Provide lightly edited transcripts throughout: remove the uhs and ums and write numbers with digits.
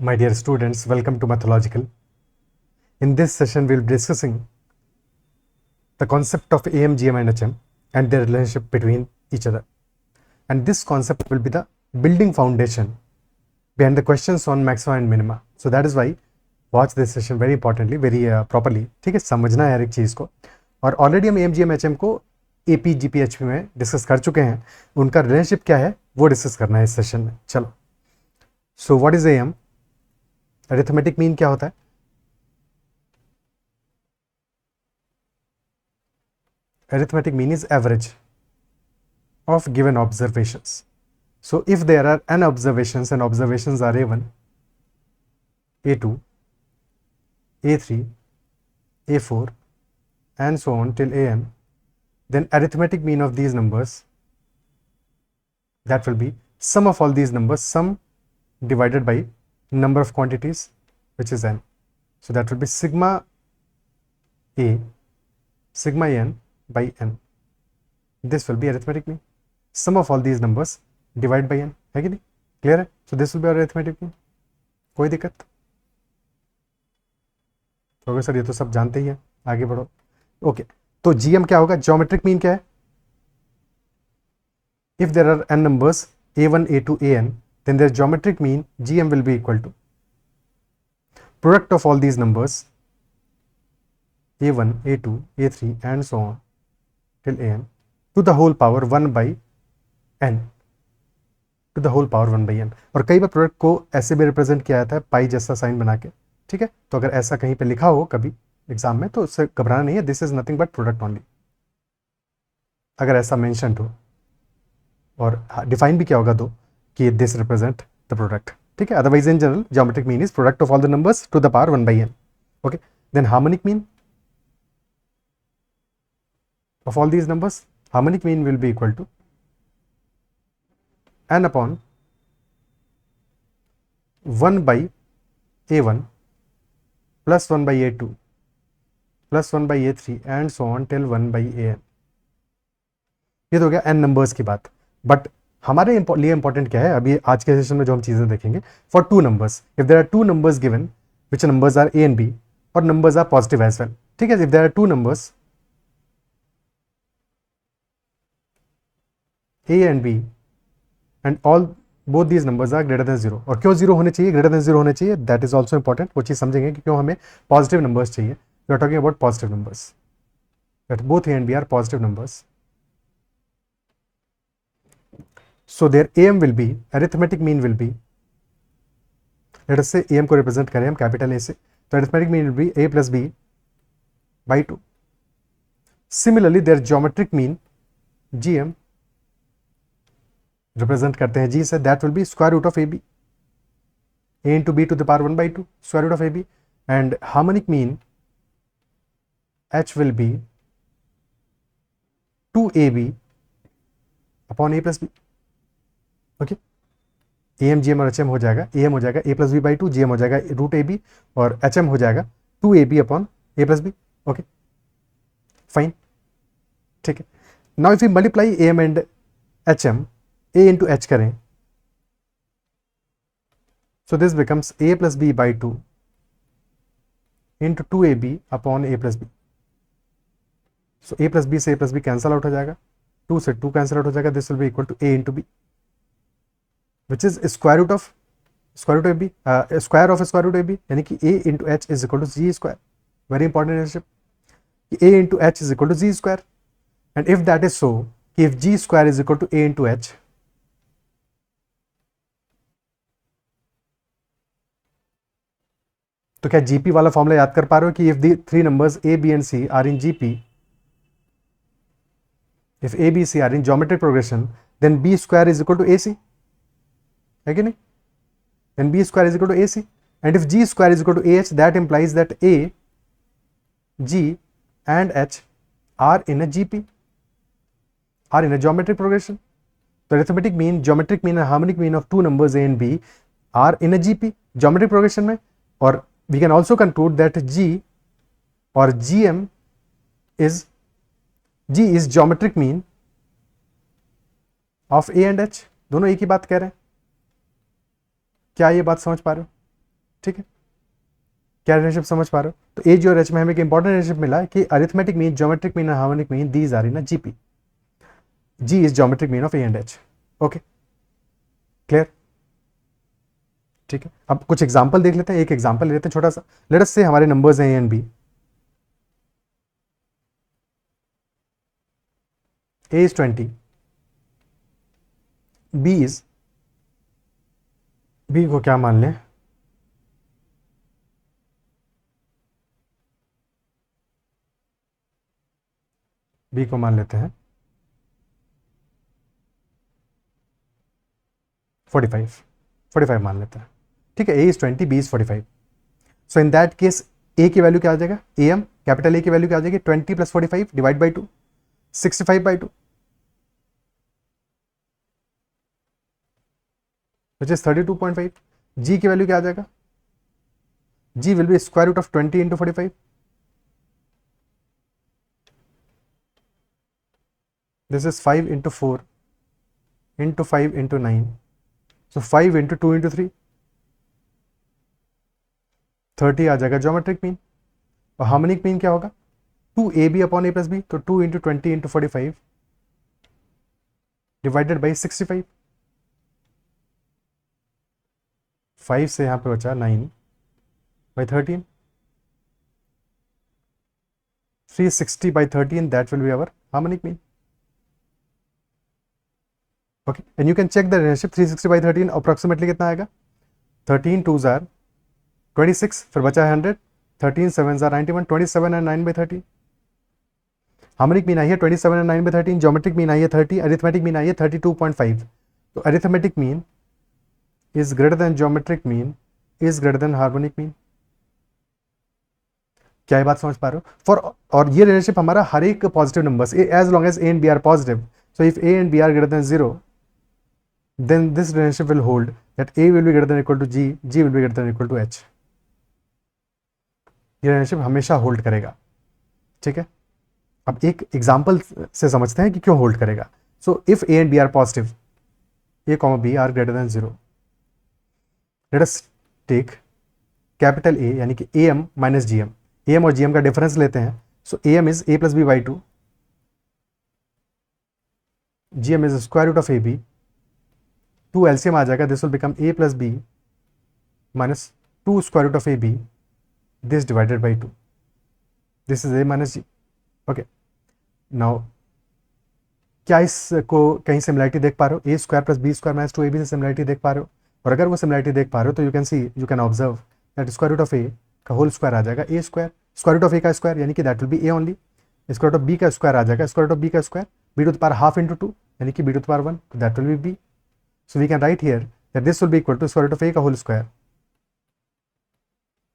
My dear students, welcome to Mathological. In this session, we'll be discussing the concept of AM, GM, and HM and their relationship between each other. And this concept will be the building foundation behind the questions on maxima and minima. So that is why watch this session very importantly, very properly. ठीक है, समझना है हर एक चीज़ को. और already हम AM, GM, HM को AP, GP, HP में डिस्कस कर चुके हैं. उनका रिलेशनशिप क्या है वो डिस्कस करना है इस सेशन में. चलो. So what is AM? Arithmetic mean क्या होता है? Arithmetic mean is average of given observations. So if there are n observations and observations are A1, A2, A3, A4 and so on till An, then arithmetic mean of these numbers, that will be sum of all these numbers, sum divided by number of quantities, which is n. So that will be sigma A, sigma n by n. This will be arithmetic mean. Sum of all these numbers divide by n. है कि नहीं? Clear है? So this will be our arithmetic mean. कोई दिक्कत? तो sir ये तो सब जानते ही हैं. आगे बढ़ो. ओके. तो GM क्या होगा? Geometric mean क्या है? If there are n numbers A1, A2, An, then their geometric mean GM will be equal to product of all these numbers A1, A2, A3 and so on till An to the whole power 1 by n, to the whole power 1 by n. और कई बार product को ऐसे भी represent किया जाता है पाई जैसा sign बना के. ठीक है, तो अगर ऐसा कहीं पे लिखा हो कभी एग्जाम में तो उससे घबराना नहीं है. This is nothing but product only, अगर ऐसा मेंशन हो. और डिफाइन भी क्या होगा दो कि दिस रिप्रेजेंट द प्रोडक्ट. ठीक है, otherwise in general geometric mean is product of all the numbers to the power 1 by n. Okay, then harmonic mean of all these numbers, harmonic mean will be equal to n upon 1 by A1 plus 1 by A2 plus 1 by A3 and so on till 1 by An. ये तो हो गया n numbers की बात. But हमारे लिए important क्या है अभी आज के सेशन में जो हम चीजें देखेंगे, for two numbers, if there are two numbers given which numbers are A and B और numbers are positive as well. ठीक है, if there are two numbers A and B and all both these numbers are greater than 0. और क्यों 0 होने चाहिए, greater than 0 होने चाहिए, that is also important. वो चीज़ समझेंगे कि क्यों हमें पॉजिटिव नंबर्स चाहिए. We are talking about positive numbers, that both A and B are positive numbers. So their AM will be, arithmetic mean will be, let us say AM को represent करें हम capital A से, तो arithmetic mean will be A plus B by 2. Similarly their geometric mean GM represent करते हैं G से, that will be square root of A B, A into B to the power 1 by 2 square root of A B. And harmonic mean H will be 2AB upon A plus B. Okay, AM, GM और HM हो जाएगा, AM हो जाएगा A plus B by 2, GM हो जाएगा root AB और HM हो जाएगा 2AB upon A plus B. Okay fine. ठीक है, now if you multiply AM and HM, A into H करें, so this becomes A plus B by 2 into 2AB upon A plus B. So A plus B से A plus B cancel out हो जाएगा, 2 से 2 cancel out हो जाएगा. This will be equal to A into B, which is square root of AB, square of square root AB, यानी कि A into H is equal to G square. Very important relationship. A into H is equal to G square, and if that is so, if G square is equal to A into H, तो क्या GP वाला formula याद कर पा रहे हो कि if the three numbers A B and C are in GP, if A B C are in geometric progression, then B square is equal to A C, है कि नहीं? Then B square is equal to A C, and if G square is equal to A H, that implies that A, G and H are in a GP, are in a geometric progression. तो arithmetic mean, geometric mean, harmonic mean of two numbers A and B are in a GP, geometric progression में. और we can also conclude that G or GM is, G is geometric mean of A and H. दोनों एक ही बात कह रहे हैं. क्या ये बात समझ पा रहे हो? ठीक है, क्या रिलेशनशिप समझ पा रहे हो? तो ए जी और एच में हमें एक इंपॉर्टेंट रिलेशनशिप मिला कि arithmetic mean, geometric mean, harmonic mean, these are in a GP. G is geometric mean of A and H. Okay, clear? ठीक है, अब कुछ एग्जांपल देख लेते हैं. एक एग्जांपल ले लेते हैं छोटा सा. लेट अस से हमारे नंबर्स हैं A and B. A is 20, B को क्या मान लें? बी को मान लेते हैं 45 मान लेते हैं. ठीक है, A is 20, B is 45. So in that case A की वैल्यू क्या आ जाएगा? ए एम, कैपिटल ए की वैल्यू क्या आ जाएगी? 20 + 45 divide by 2, 65/2, which is 32.5. G की वैल्यू क्या आ जाएगा? G will be square root of 20 into 45. This is 5 into 4 into 5 into 9. So 5 into 2 into 3, 30 आ जाएगा ज्योमेट्रिक मीन. और हार्मोनिक मीन क्या होगा? 2ab upon a plus B. तो 2 इंटू 20 इंटू 45 डिवाइडेड बाई 65. 5 से यहाँ पे बचा 9/13. 360/13, that will be our harmonic mean. Okay, and you can check the relationship. 360/13 approximately कितना आएगा? 13 2s are 26, फिर बचा है 100. 13 7s are 91. 27 and 9/13. Harmonic mean I है 27 and 9/13. ज्योमेट्रिक मीन आई है 30. अरिथमेटिक मीन आई है 32.5. तो arithmetic mean is greater then geometric mean is greater then harmonic mean. क्या ये बात समझ पा रहे हो? फॉर, और ये रिलेशनशिप हमारा हर एक positive numbers, as long as A and B are positive. So if A and B are greater than 0, then this relationship will hold that a will be greater than or equal to g, g will be greater than or equal to h. ये relationship हमेशा hold करेगा. ठीक है, अब एक example से समझते हैं कि क्यों होल्ड करेगा. So if A and B are positive, a comma B are greater than 0, let us take capital A यानी कि A M minus G M. A M और जी एम का डिफरेंस लेते हैं. So A M is a plus B by 2, G M is square root of A B. 2 LCM आ जाएगा. This will become a plus B minus 2 square root of A B, this divided by 2. This is a minus G. Okay, now क्या इसको कहीं similarity देख पा रहे हो? A square plus B square minus 2ab से सिमिलरिटी देख पा रहे हो? और अगर वो सिमिलरिटी देख पा रहे हो तो you can observe that square root of A का होल स्क्वायर आ जाएगा A square. Square root of A का स्क्वायर यानी कि that will be A only. Square root of B का स्क्वायर आ जाएगा स्क्वायर रूट ऑफ बी का square, B to the power half into 2 यानी कि B to the power 1, that will be B. So we can write here that this will be equal to square root of a का whole square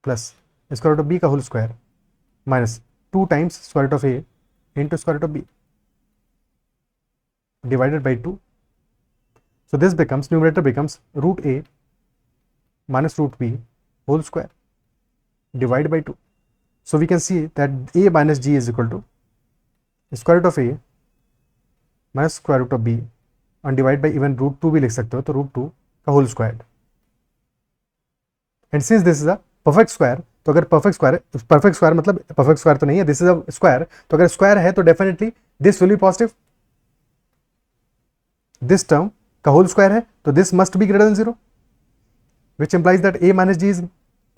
plus square root of b का whole square minus 2 times square root of a into square root of b divided by 2. So this becomes, numerator becomes root a minus root b whole square divided by 2. So we can see that a minus g is equal to square root of a minus square root of b और divide by even root 2 भी लिख सकते हो, तो root 2 का whole square. And since this is a perfect square, तो अगर perfect square मतलब परफेक्ट स्क्वायर तो नहीं है, दिस इज अ स्क्वायर, तो अगर स्क्वायर है तो definitely this will be positive. This term का होल स्क्वायर है तो this must be greater than 0, which implies that a minus G is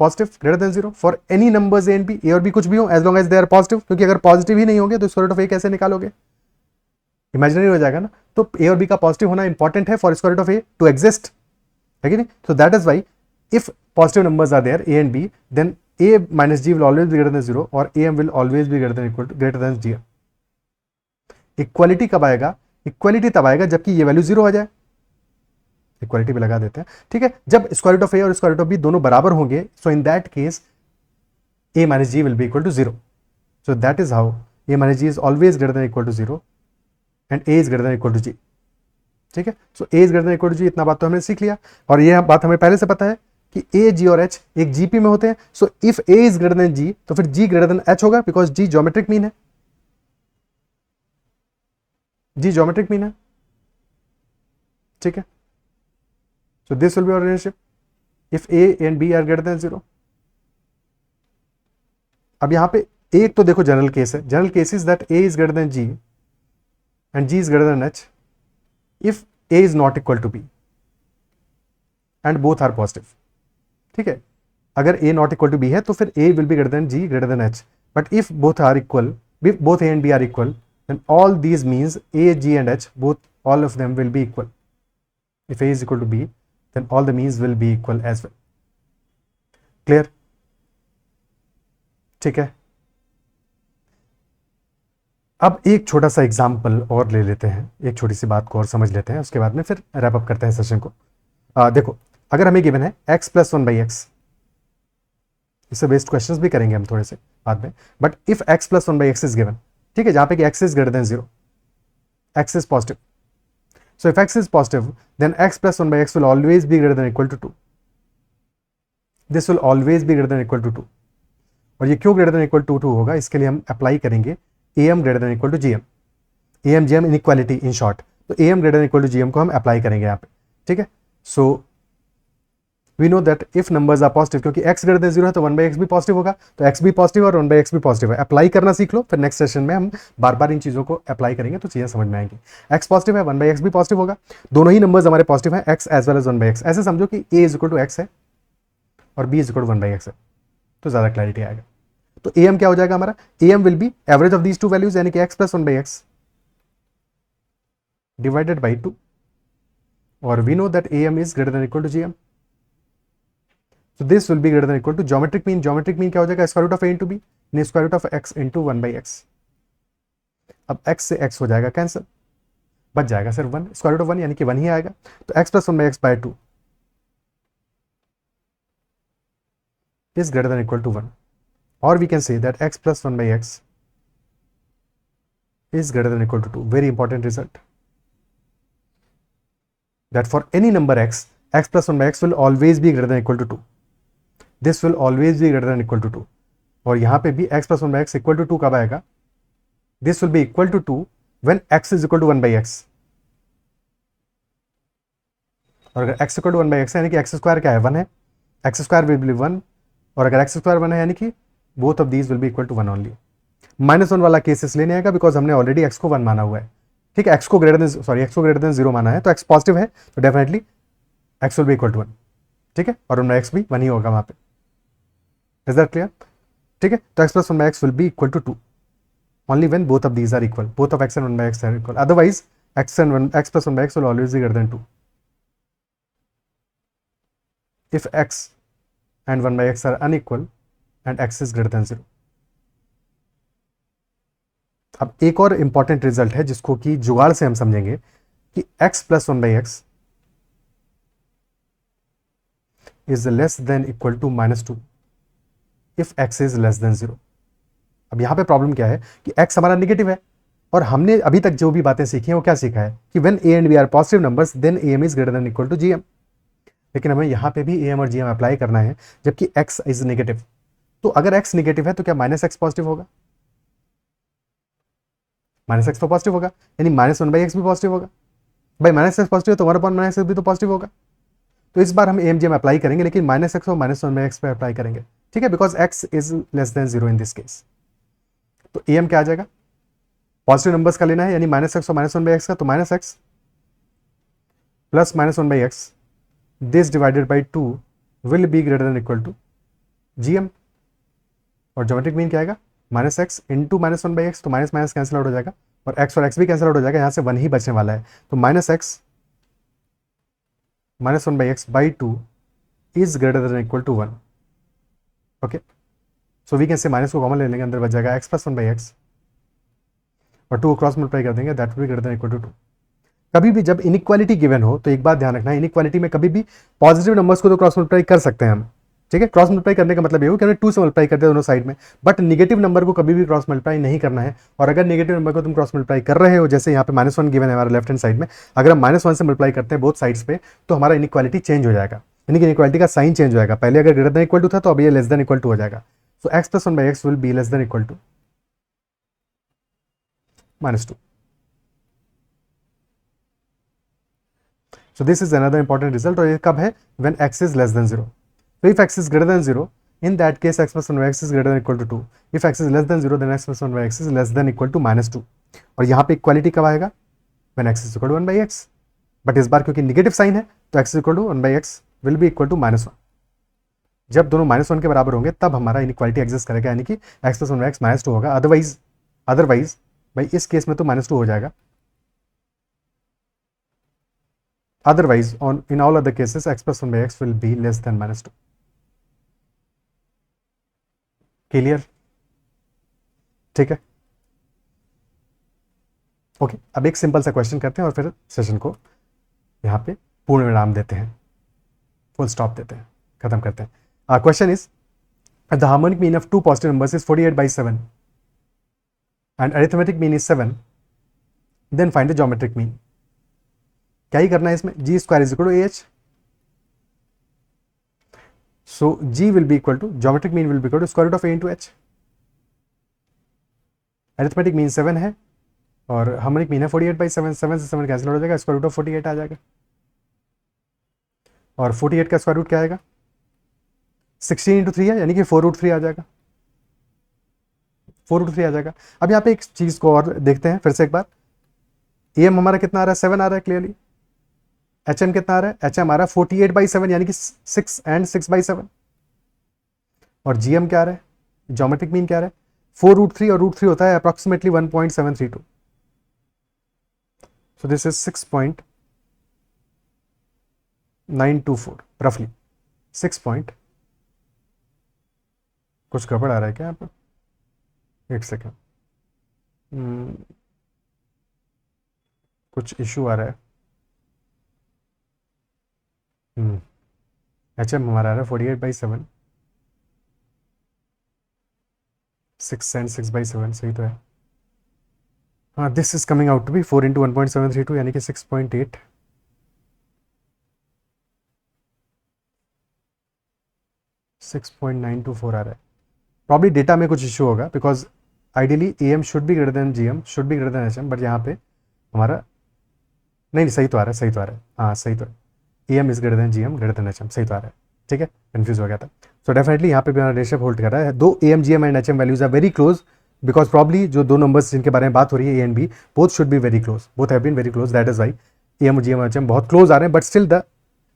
positive greater than 0 for any numbers a and b. A और b कुछ भी हो as long as they are positive, क्योंकि अगर positive ही नहीं होंगे तो स्क्वायर रूट ऑफ a कैसे निकालोगे? इमेजिनरी हो जाएगा ना. तो ए और बी का पॉजिटिव होना इंपॉर्टेंट है for square root of A to exist, है कि नहीं? So that is why if positive numbers are there A and B, then A minus G will always be greater than 0 और A M will always be greater than G. Equality कब आएगा? Equality तब आएगा जबकि ये value 0 हो जाए. Equality भी लगा देते हैं. ठीक है, जब स्क्वायर रूट ऑफ ए और स्क्वायर रूट ऑफ बी दोनों बराबर होंगे, so in that case A minus G will be equal to 0. So that is how A minus G is always greater than equal to 0 and A is greater than equal to G. ठीक है, so A is greater than equal to G, इतना बात तो हमने सीख लिया. और ये बात हमें पहले से पता है कि ए जी और एच एक जीपी में होते हैं. So if A is greater than G तो फिर जी ग्रेटर देन एच होगा, बिकॉज जी ज्योमेट्रिक मीन है. जी ज्योमेट्रिक मीन है. ठीक है, so this will be our relationship if A and B are greater than 0. अब यहाँ पे एक तो देखो जनरल केस है, general case is that A is greater than G and G is greater than H if A is not equal to B and both are positive. ठीक है, अगर A not equal to B है तो फिर A will be greater than G greater than H, but if both are equal, both a and b are equal, then all these means a, g and h, both all of them will be equal. If a is equal to b, then all the means will be equal as well. Clear? ठीक है, अब एक छोटा सा example और ले लेते हैं, एक छोटी सी बात को और समझ लेते हैं, उसके बाद में फिर रैप अप करते हैं सेशन को। देखो, अगर हमें गिवन है x प्लस 1/x, इससे बेस्ड क्वेश्चंस भी करेंगे हम थोड़े से बाद में, but if x plus 1/x is given, ठीक है, जहां पे कि x is greater than 0, x is positive, so if x is positive then x plus 1/x will always be greater than equal to 2, this will always be greater than equal to 2। और ये क्यों greater than equal to 2 होगा, इसके लिए हम apply करेंगे am greater than equal to gm, am gm inequality in short, तो am greater than equal to gm को हम अप्लाई करेंगे यहाँ पे। ठीक है, so we know that if numbers are positive, क्योंकि x ग्रेटर देन 0 है तो 1/x भी पॉजिटिव होगा, तो x भी पॉजिटिव और 1/x भी पॉजिटिव है। अप्लाई करना सीख लो, फिर नेक्स्ट सेशन में हम बार बार इन चीज़ों को अप्लाई करेंगे तो चीज़ें समझ में आएंगी। x पॉजिटिव है, 1/x भी पॉजिटिव होगा, दोनों ही नंबर्स हमारे पॉजिटिव हैं, x as well as 1/x। ऐसे समझो कि a is equal to x है और b is equal to 1/x है, तो ज़्यादा क्लैरिटी आएगा। तो am क्या हो जाएगा हमारा, am will be average of these two values, यानी कि x plus 1/x divided by 2, और we know that am is greater than equal to gm, so this will be greater than equal to geometric mean, geometric mean क्या हो जाएगा, square root of a into b, यानी square root of x into 1/x। अब x से x हो जाएगा cancel, बच जाएगा सिर्फ 1, स्क्वायर रूट ऑफ 1 यानी कि 1 ही आएगा, तो x plus 1/x by 2 is greater than equal to 1, or we can say that x plus 1/x is greater than equal to 2. Very important result, that for any number x, x plus 1/x will always be greater than equal to 2. This will always be greater than equal to 2, और यहां पे भी x plus 1/x equal to 2 कब आएगा, this will be equal to 2 when x is equal to 1/x, और अगर x equal to 1/x है यानी कि x स्क्वायर क्या है, 1 है, x स्क्वायर विल बी 1, और अगर x स्क्वायर 1 है यानी कि both of these will be equal to 1 only. -1 वाला केसेस लेने आएगा बिकॉज हमने ऑलरेडी x को 1 माना हुआ है। ठीक है, x को ग्रेटर देन 0 माना है, तो x पॉजिटिव है तो definitely x will be equal to 1। ठीक है, और उनमें x भी 1 ही होगा वहां पे। Is that clear? ठीक है, तो x plus 1/x will be equal to 2 only when both of these are equal, both of x and 1/x are equal, otherwise x plus 1/x will always be greater than 2 if x and 1/x are unequal and x is greater than 0। अब एक और important result है जिसको कि जुगाड़ से हम समझेंगे कि x plus 1/x is less than equal to -2 if x is less than 0। अब यहां पे प्रॉब्लम क्या है कि x हमारा निगेटिव है, और हमने अभी तक जो भी बातें सीखी हैं वो क्या सीखा है कि when a and b are positive numbers then am is greater than equal to gm, लेकिन हमें यहां पे भी am और gm अप्लाई करना है जबकि x इज नेगेटिव। तो अगर x नेगेटिव है तो क्या -x पॉजिटिव होगा, -x तो पॉजिटिव होगा, यानी -1/x भी पॉजिटिव होगा। भाई -x पॉजिटिव है तो 1/-x भी तो पॉजिटिव होगा। तो इस बार हम am gm अप्लाई करेंगे लेकिन -x और -1/x पे अप्लाई करेंगे। ठीक है, because x is less than 0 in this case. तो am क्या आ जाएगा, पॉजिटिव नंबर्स का लेना है यानी -x और -1/x का, तो -x plus -1/x this divided by 2 will be greater than equal to gm, और ज्योमेट्रिक मीन क्या आएगा, -x इंटू -1/x, तो माइनस माइनस कैंसिल आउट हो जाएगा और x भी कैंसिल आउट हो जाएगा, यहाँ से 1 ही बचने वाला है, तो -x -1/x by 2 is greater than equal to 1। Okay, so we can say minus को कॉमन ले लेंगे, अंदर बच जाएगा x प्लस 1/x और 2 क्रॉस मल्टीप्लाई कर देंगे, that will be greater than equal to 2। कभी भी जब इनइक्वालिटी गिवन हो तो एक बात ध्यान रखना है, इनइक्वालिटी में कभी भी पॉजिटिव नंबर्स को तो क्रॉस मल्टीप्लाई कर सकते हैं हम। ठीक है, क्रॉस मल्टीप्लाई करने का मतलब ये हो कि हमने 2 से मल्टीप्लाई कर दिया दोनों साइड में, बट नेगेटिव नंबर को कभी भी क्रॉस मल्टीप्लाई नहीं करना है। और अगर नेगेटिव नंबर को तुम क्रॉस मल्टीप्लाई कर रहे हो, जैसे यहाँ पे -1 गिवन है हमारे लेफ्ट हैंड साइड में, अगर हम -1 से मल्टीप्लाई करते हैं बोथ साइड्स पे तो हमारा इनइक्वालिटी चेंज हो जाएगा, यानी कि इनइक्वालिटी का साइन चेंज हो जाएगा। पहले अगर ग्रेटर देन इक्वल टू था तो अब ये लेस देन इक्वल टू हो जाएगा। So x plus 1/x will be less than equal to -2। So this is another important result, और ये कब है, when x is less than 0। So if x is greater than 0 In that case, x plus 1 by x is greater than or equal to 2. If x is less than 0, then x plus 1 by x is less than or equal to -2. और यहाँ पे equality कब आएगा? When x is equal to 1 by x. But इस बार क्योंकि negative sign है तो x is equal to 1 by x will be equal to -1. जब दोनों -1 के बराबर होंगे तब हमारा इनइक्वालिटी एग्जिस्ट करेगा, यानी कि x plus 1 by x -2 होगा. अदरवाइज भाई इस केस में तो -2 हो जाएगा. Otherwise, in all other cases, x plus 1 by x will be less than -2. Clear? ठीक है. ओके, अब एक सिंपल सा क्वेश्चन करते हैं और फिर सेशन को यहाँ पे पूर्ण विराम देते हैं, फुल स्टॉप देते हैं, खत्म करते हैं. Question is the harmonic mean of two positive numbers is 48/7 and arithmetic mean is 7. Then find the geometric mean. क्या ही करना है इसमें? G square is equal to AH. So G will be equal to, geometric mean will be equal to square root of A into H. Arithmetic mean 7 है और harmonic mean है 48/7. 7 से 7 cancel हो जाएगा, स्क्वायर रूट ऑफ 48 आ जाएगा. और 48 का square root क्या आएगा? 16 इंटू 3 है, यानी कि 4√3 आ जाएगा. 4√3 आ जाएगा. अब यहाँ पे एक चीज को और देखते हैं फिर से एक बार. AM हमारा कितना आ रहा है? 7 आ रहा है क्लियरली. HM कितना आ रहा है? HM आ रहा है 48/7, यानी कि 6 and 6/7. और GM क्या आ रहा है? ज्योमेट्रिक मीन क्या आ रहा है? 4√3 और √3 होता है अप्रोक्सीमेटली 1.732. सो दिस इज 6.924 रफली. 6. कुछ गड़बड़ आ रहा है क्या यहाँ पर? एक सेकेंड, कुछ इशू आ रहा है. HM हमारा आ रहा है 48/7, 6 and 6/7 सही तो है. हाँ, this is coming out to be 4 into 1.732, यानी कि 6.8. 6.924 आ रहा है. प्रॉब्ली डेटा में कुछ इशू होगा, because ideally AM should be greater than GM, should be greater than HM, but यहाँ पे हमारा नहीं सही तो आ रहा है, सही तो आ रहा है. हाँ सही तो है. AM is greater than GM greater than HM, सही तो आ रहा है. ठीक है, कंफ्यूज हो गया था. सो डेफिनेटली यहाँ पे भी हमारा रेशियो होल्ड कर रहा है. दो AM GM and HM values are very close, because probably जो दो नंबर्स जिनके बारे में बात हो रही है A and B, both should be very close, both have been very close. That is why AM GM HM बहुत क्लोज आ रहे हैं, but still the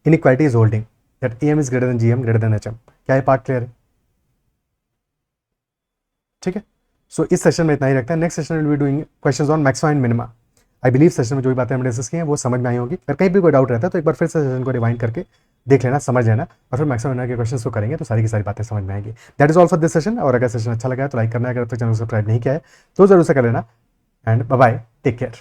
inequality is holding that AM is greater than GM greater than HM. क्या ये part clear है? ठीक है. सो इस सेशन में इतना ही रखते हैं. Next session will be doing questions on maxima and minima. I believe session में जो भी बातें हमने डिस्कस की हैं वो समझ में आई होगी. अगर कहीं भी कोई डाउट रहता है तो एक बार फिर से सेशन को रिवाइंड करके देख लेना, समझ लेना, और फिर मैक्सिमम मिनिमा के क्वेश्चंस को करेंगे तो सारी की सारी बातें समझ में आएंगी. That is all for this session. और अगर सेशन अच्छा लगा है तो लाइक करना है, अगर तो चैनल सब्सक्राइब नहीं किया है तो जरूर से कर लेना. And bye bye, take care.